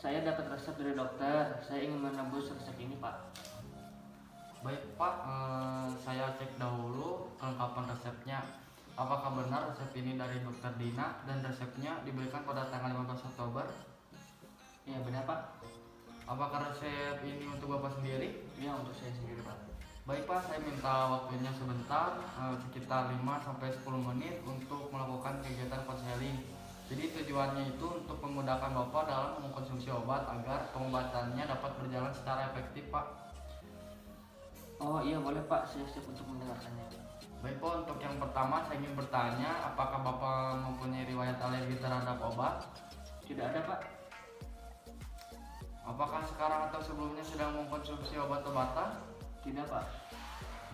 saya dapat resep dari dokter. Saya ingin menebus resep ini, Pak. Baik Pak, saya cek dahulu kelengkapan resepnya. Apakah benar resep ini dari Dokter Dina dan resepnya diberikan pada tanggal 15 Oktober? Ya, benar, Pak. Apakah resep ini untuk Bapak sendiri? Ya, untuk saya sendiri, Pak. Baik Pak, saya minta waktunya sebentar, sekitar 5-10 menit untuk melakukan kegiatan konseling. Jadi tujuannya itu untuk memudahkan Bapak dalam mengkonsumsi obat agar pengobatannya dapat berjalan secara efektif, Pak. Oh iya, boleh, Pak. Saya siap untuk mendengarkannya. Baik Pak, untuk yang pertama saya ingin bertanya, apakah Bapak mempunyai riwayat alergi terhadap obat? Tidak ada, Pak. Apakah sekarang atau sebelumnya sedang mengkonsumsi obat-obatan? Tidak, Pak.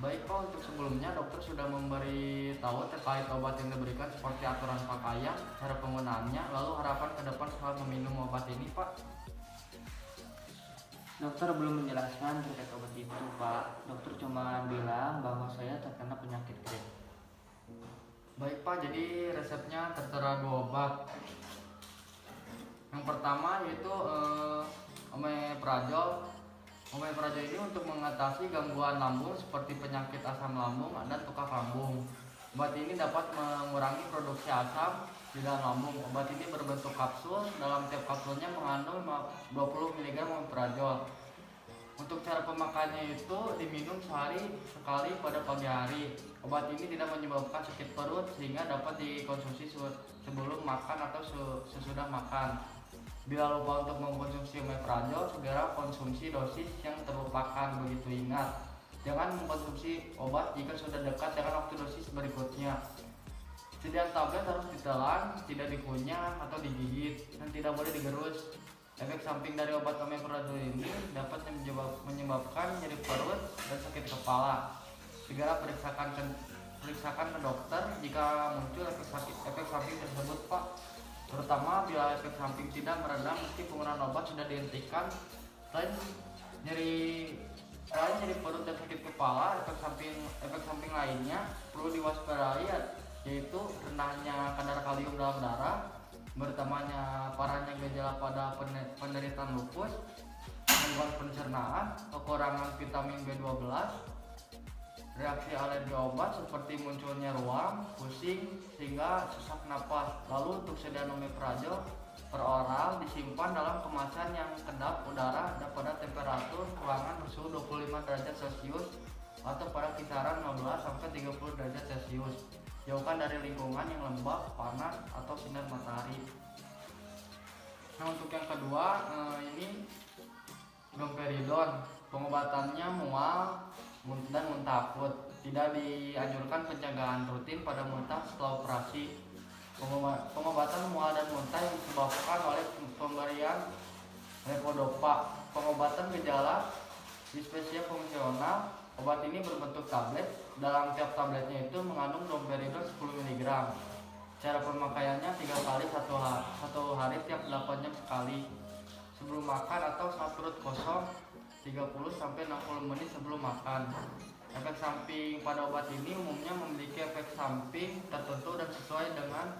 Baik Pak, untuk sebelumnya dokter sudah memberi tahu terkait obat yang diberikan seperti aturan pakaian, cara penggunaannya, lalu harapan ke depan saat meminum obat ini, Pak. Dokter belum menjelaskan terkait obat itu, Pak. Dokter cuma bilang bahwa saya terkena penyakit Graves. Baik Pak, jadi resepnya tertera 2 obat. Yang pertama yaitu omeprazol. Omeprazol ini untuk mengatasi gangguan lambung seperti penyakit asam lambung dan tukak lambung. Obat ini dapat mengurangi produksi asam di dalam lambung. Obat ini berbentuk kapsul, dalam tiap kapsulnya mengandung 20 mg omeprazol. Untuk cara pemakaiannya itu diminum sehari sekali pada pagi hari. Obat ini tidak menyebabkan sakit perut sehingga dapat dikonsumsi sebelum makan atau sesudah makan. Bila lupa untuk mengkonsumsi omeprazol, segera konsumsi dosis yang terlupakan. Begitu ingat, jangan mengkonsumsi obat jika sudah dekat dengan waktu dosis berikutnya. Sediaan tablet harus ditelan, tidak dikunyah atau digigit, dan tidak boleh digerus. Efek samping dari obat omeprazol ini dapat menyebabkan nyeri perut dan sakit kepala. Segera periksakan ke dokter jika muncul efek samping tersebut, Pak. Terutama bila efek samping tidak meredam meski penggunaan obat sudah dihentikan. Selain nyeri perut dan sakit kepala, efek samping lainnya perlu diwaspadai, yaitu rendahnya kadar kalium dalam darah, bertambahnya parahnya gejala pada penderita lupus, gangguan pencernaan, kekurangan vitamin B12, reaksi alergi obat seperti munculnya ruam, pusing, sehingga sesak napas. Lalu untuk sediaan omeprazol per oral disimpan dalam kemasan yang kedap udara dan pada temperatur ruangan bersuhu 25 derajat Celcius atau pada kisaran 15-30 derajat Celcius. Jauhkan dari lingkungan yang lembab, panas, atau sinar matahari. Nah, untuk yang kedua ini domperidon. Pengobatannya mual dan muntah akut. Tidak dianjurkan pencegahan rutin pada muntah setelah operasi. Pengobatan mual dan muntah yang disebabkan oleh pemberian levodopa. Pengobatan gejala dispepsia fungsional. Obat ini berbentuk tablet. Dalam tiap tabletnya itu mengandung domperidon 10 mg. Cara pemakaiannya 3 kali satu hari tiap 8 jam sekali. Sebelum makan atau saat perut kosong 30-60 menit sebelum makan. Efek samping pada obat ini umumnya memiliki efek samping tertentu dan sesuai dengan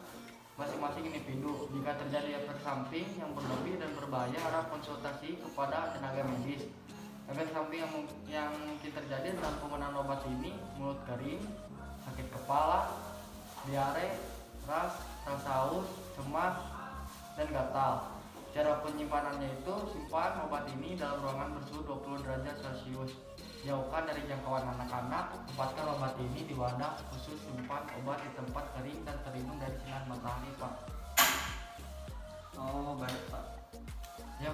masing-masing individu. Jika terjadi efek samping yang berlebih dan berbahaya, harap konsultasi kepada tenaga medis. Efek samping yang mungkin terjadi dalam penggunaan obat ini: mulut kering, sakit kepala, diare, rasa haus, cemas, dan gatal. Cara penyimpanannya itu simpan obat ini dalam ruangan bersuhu 20 derajat Celcius. Jauhkan dari jangkauan anak-anak. Tempatkan obat ini di wadah khusus. Simpan obat di tempat kering dan terlindung dari sinar matahari, Pak. Oh, baik, Pak. Ya,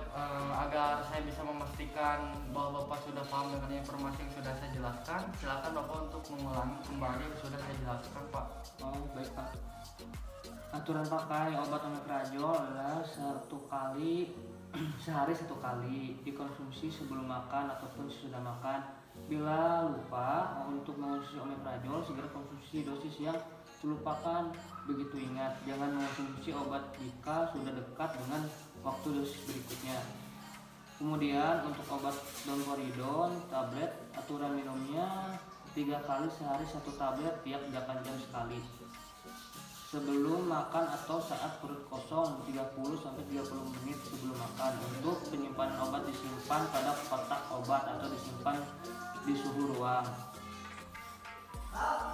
agar saya bisa memastikan bahwa Bapak sudah paham dengan informasi yang sudah saya jelaskan, silakan Bapak untuk mengulangi kembali yang sudah saya jelaskan, Pak. Oh, baik, Pak. Aturan pakai obat omeprazol adalah sehari 1 kali, dikonsumsi sebelum makan ataupun sesudah makan. Bila lupa untuk mengonsumsi omeprazol, segera konsumsi dosis yang terlupakan. Begitu ingat, jangan mengonsumsi obat jika sudah dekat dengan waktu dosis berikutnya. Kemudian untuk obat domperidon tablet, aturan minumnya 3 kali sehari 1 tablet tiap 8 jam sekali. sebelum makan atau saat perut kosong 30-30 menit sebelum makan. Untuk penyimpanan obat disimpan pada kotak obat atau disimpan di suhu ruang.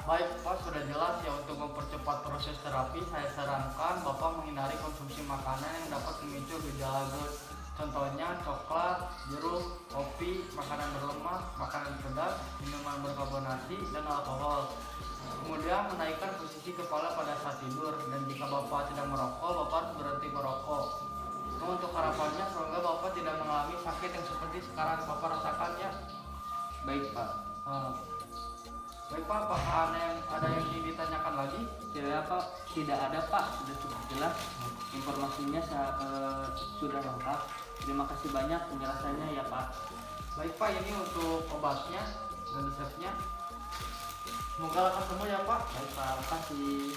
Baik Pak, sudah jelas ya. Untuk mempercepat proses terapi, saya sarankan Bapak menghindari konsumsi makanan yang dapat memicu gejala GERD. Contohnya coklat, jeruk, kopi, makanan berlemak, makanan pedas, minuman berkarbonasi, dan alkohol. Kemudian menaikkan posisi kepala pada saat tidur, dan jika Bapak tidak merokok, Bapak harus berhenti merokok. Untuk harapannya semoga Bapak tidak mengalami sakit yang seperti sekarang Bapak rasakan ya. Baik Pak. Baik Pak, apakah ada yang ingin ditanyakan lagi? Tidak Pak, tidak ada Pak, sudah cukup jelas. Informasinya sudah lengkap. Terima kasih banyak penjelasannya ya Pak. Baik Pak, ini untuk obatnya dan resepnya. Semoga lekas sembuh ya Pak. Baik Pak, terima kasih.